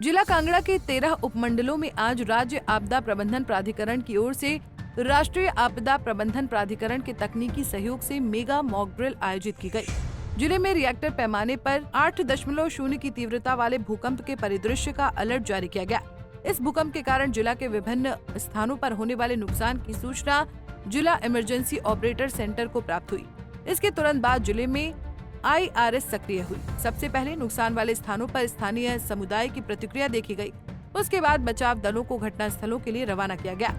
जिला कांगड़ा के 13 उपमंडलों में आज राज्य आपदा प्रबंधन प्राधिकरण की ओर से राष्ट्रीय आपदा प्रबंधन प्राधिकरण के तकनीकी सहयोग से मेगा मॉक ड्रिल आयोजित की गई। जिले में रिएक्टर पैमाने पर 8.0 की तीव्रता वाले भूकंप के परिदृश्य का अलर्ट जारी किया गया। इस भूकंप के कारण जिला के विभिन्न स्थानों पर होने वाले नुकसान की सूचना जिला इमरजेंसी ऑपरेटर सेंटर को प्राप्त हुई। इसके तुरंत बाद जिले में IRS सक्रिय हुई। सबसे पहले नुकसान वाले स्थानों पर स्थानीय समुदाय की प्रतिक्रिया देखी गई। उसके बाद बचाव दलों को घटना स्थलों के लिए रवाना किया गया।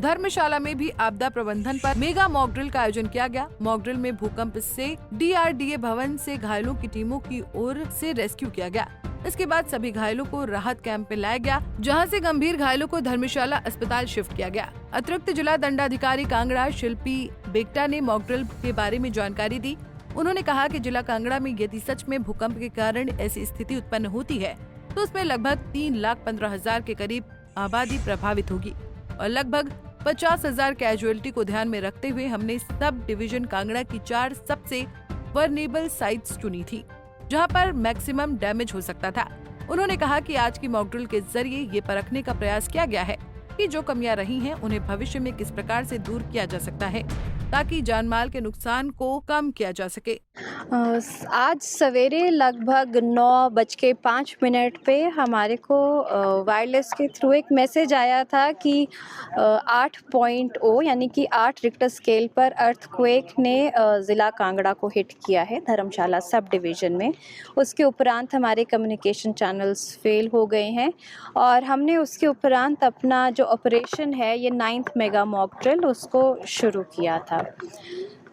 धर्मशाला में भी आपदा प्रबंधन पर मेगा मॉक ड्रिल का आयोजन किया गया। मॉक ड्रिल में भूकंप से DRDA भवन से घायलों की टीमों की ओर से रेस्क्यू किया गया। इसके बाद सभी घायलों को राहत कैंप में लाया गया, जहां से गंभीर घायलों को धर्मशाला अस्पताल शिफ्ट किया गया। अतिरिक्त जिला दंडाधिकारी कांगड़ा शिल्पी बेगटा ने मॉक ड्रिल के बारे में जानकारी दी। उन्होंने कहा कि जिला कांगड़ा में यदि सच में भूकंप के कारण ऐसी स्थिति उत्पन्न होती है तो उसमें लगभग 3,15,000 के करीब आबादी प्रभावित होगी और लगभग 50,000 कैजुअलिटी को ध्यान में रखते हुए हमने सब डिवीजन कांगड़ा की 4 सबसे वर्नेबल साइट्स चुनी थी, जहां पर मैक्सिमम डैमेज हो सकता था। उन्होंने कहा कि आज की मॉक ड्रिल के जरिए ये परखने का प्रयास किया गया है कि जो कमियां रही हैं उन्हें भविष्य में किस प्रकार से दूर किया जा सकता है ताकि जानमाल के नुकसान को कम किया जा सके। आज सवेरे लगभग 9:05 पे हमारे को वायरलेस के थ्रू एक मैसेज आया था कि 8.0 यानी कि 8 रिक्टर स्केल पर अर्थक्वेक ने ज़िला कांगड़ा को हिट किया है धर्मशाला सब डिवीज़न में। उसके उपरांत हमारे कम्युनिकेशन चैनल्स फेल हो गए हैं और हमने उसके उपरांत अपना जो ऑपरेशन है ये 9th मेगा मॉक ड्रिल उसको शुरू किया था।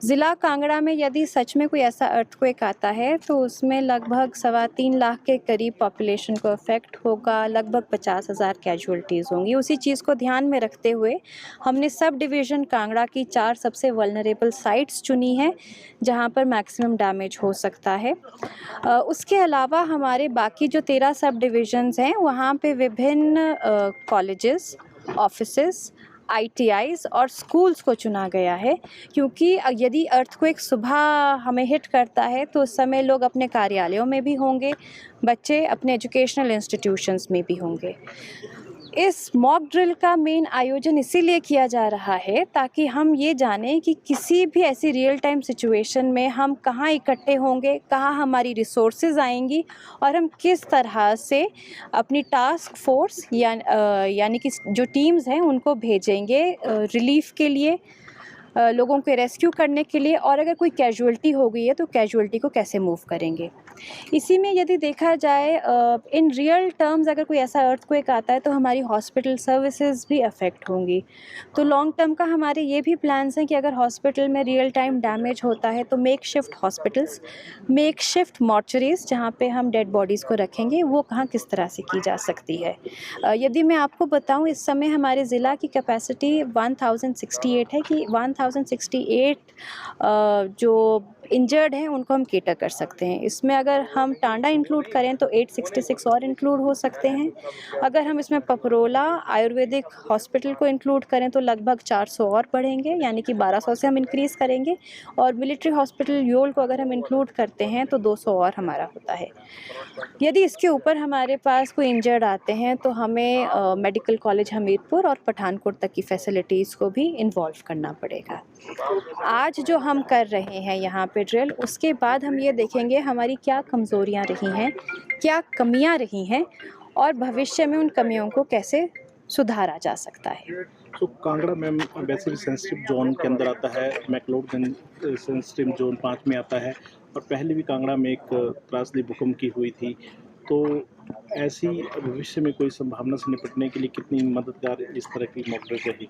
ज़िला कांगड़ा में यदि सच में कोई ऐसा अर्थक्वेक आता है तो उसमें लगभग 3.25 लाख के करीब पॉपुलेशन को अफेक्ट होगा, लगभग 50,000 कैजुअलिटीज़ होंगी। उसी चीज़ को ध्यान में रखते हुए हमने सब डिवीज़न कांगड़ा की 4 सबसे वल्नरेबल साइट्स चुनी हैं जहां पर मैक्सिमम डैमेज हो सकता है। उसके अलावा हमारे बाकी जो 13 सब डिवीज़न्स हैं वहाँ पे विभिन्न कॉलेजेस, ऑफिसेस, ITIs और स्कूल्स को चुना गया है क्योंकि यदि अर्थक्वेक सुबह हमें हिट करता है तो उस समय लोग अपने कार्यालयों में भी होंगे, बच्चे अपने एजुकेशनल इंस्टीट्यूशंस में भी होंगे। इस मॉक ड्रिल का मेन आयोजन इसीलिए किया जा रहा है ताकि हम ये जानें कि किसी भी ऐसी रियल टाइम सिचुएशन में हम कहाँ इकट्ठे होंगे, कहाँ हमारी रिसोर्सेज आएंगी और हम किस तरह से अपनी टास्क फोर्स यानी कि जो टीम्स हैं उनको भेजेंगे रिलीफ के लिए, लोगों को रेस्क्यू करने के लिए, और अगर कोई कैजुअलिटी हो गई है तो कैजुअलिटी को कैसे मूव करेंगे। इसी में यदि देखा जाए इन रियल टर्म्स अगर कोई ऐसा अर्थक्वेक आता है तो हमारी हॉस्पिटल सर्विसेज भी अफेक्ट होंगी। तो लॉन्ग टर्म का हमारे ये भी प्लान्स हैं कि अगर हॉस्पिटल में रियल टाइम डैमेज होता है तो मेकशिफ्ट हॉस्पिटल्स, मेकशिफ्ट मॉर्चरीज जहाँ पे हम डेड बॉडीज़ को रखेंगे वो कहाँ किस तरह से की जा सकती है। यदि मैं आपको बताऊँ इस समय हमारे ज़िला की कैपेसिटी 1068 है कि 1068 जो इंजर्ड हैं उनको हम केटर कर सकते हैं। इसमें अगर हम टांडा इंक्लूड करें तो 866 और इंक्लूड हो सकते हैं। अगर हम इसमें पपरोला आयुर्वेदिक हॉस्पिटल को इंक्लूड करें तो लगभग 400 और बढ़ेंगे, यानी कि 1200 से हम इंक्रीज़ करेंगे, और मिलिट्री हॉस्पिटल योल को अगर हम इंक्लूड करते हैं तो 200 और हमारा होता है। यदि इसके ऊपर हमारे पास कोई इंजर्ड आते हैं तो हमें मेडिकल कॉलेज हमीरपुर और पठानकोट तक की फैसिलिटीज़ को भी इन्वॉल्व करना पड़ेगा। आज जो हम कर रहे हैं यहाँ पे ड्रिल, उसके बाद हम ये देखेंगे हमारी क्या कमज़ोरियाँ रही हैं, क्या कमियाँ रही हैं और भविष्य में उन कमियों को कैसे सुधारा जा सकता है। तो कांगड़ा मैम वैसे भी सेंसिटिव जोन के अंदर आता है, मैक्लोडगंज सेंसिटिव जोन 5 में आता है और पहले भी कांगड़ा में एक त्रासदी भूकंप की हुई थी। तो ऐसी भविष्य में कोई संभावना से निपटने के लिए कितनी मददगार इस तरह की मॉक ड्रिल रहेगी?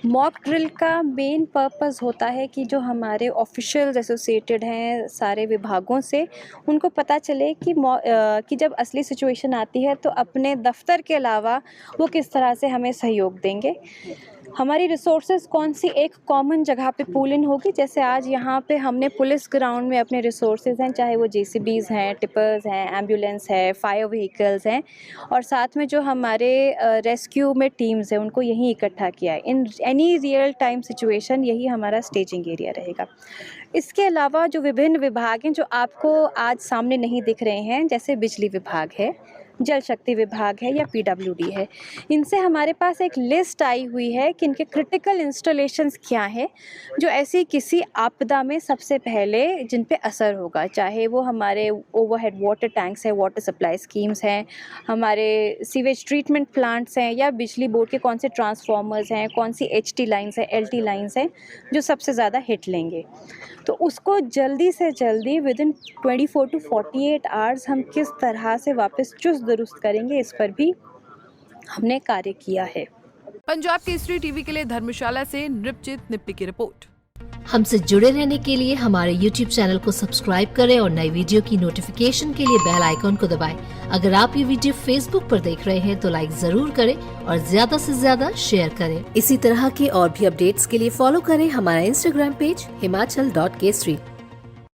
मॉक ड्रिल का मेन पर्पस होता है कि जो हमारे ऑफिशियल्स एसोसिएटेड हैं सारे विभागों से, उनको पता चले कि जब असली सिचुएशन आती है तो अपने दफ्तर के अलावा वो किस तरह से हमें सहयोग देंगे। हमारी रिसोर्सेज कौन सी एक कॉमन जगह पे पूल इन होगी। जैसे आज यहाँ पे हमने पुलिस ग्राउंड में अपने रिसोर्सेज हैं, चाहे वो JCBs हैं, टिपर्स हैं, एम्बुलेंस है, फायर व्हीकल्स हैं, और साथ में जो हमारे रेस्क्यू में टीम्स हैं उनको यहीं इकट्ठा किया है। In any real time situation यही हमारा स्टेजिंग एरिया रहेगा। इसके अलावा जो विभिन्न विभाग हैं जो आपको आज सामने नहीं दिख रहे हैं, जैसे बिजली विभाग है, जल शक्ति विभाग है या PWD है। इनसे हमारे पास एक लिस्ट आई हुई है कि इनके क्रिटिकल इंस्टॉलेशंस क्या है जो ऐसी किसी आपदा में सबसे पहले जिन पे असर होगा, चाहे वो हमारे ओवरहेड वाटर टैंक्स हैं, वाटर सप्लाई स्कीम्स हैं, हमारे सीवेज ट्रीटमेंट प्लांट्स हैं, या बिजली बोर्ड के कौन से ट्रांसफार्मर्स हैं, कौन सी HT लाइन्स हैं, LT लाइन्स हैं जो सबसे ज़्यादा हिट लेंगे। तो उसको जल्दी से जल्दी विदिन 24 to 48 आवर्स हम किस तरह से वापस चुस्त दुरुस्त करेंगे, इस पर भी हमने कार्य किया है। पंजाब केसरी टीवी के लिए धर्मशाला से नृपचित निप्पी की रिपोर्ट। हमसे जुड़े रहने के लिए हमारे YouTube चैनल को सब्सक्राइब करें और नई वीडियो की नोटिफिकेशन के लिए बेल आइकॉन को दबाएं। अगर आप ये वीडियो Facebook पर देख रहे हैं तो लाइक जरूर करें और ज्यादा से ज्यादा शेयर करें। इसी तरह के और भी अपडेट्स के लिए फॉलो करें हमारा Instagram पेज himachal.kesri।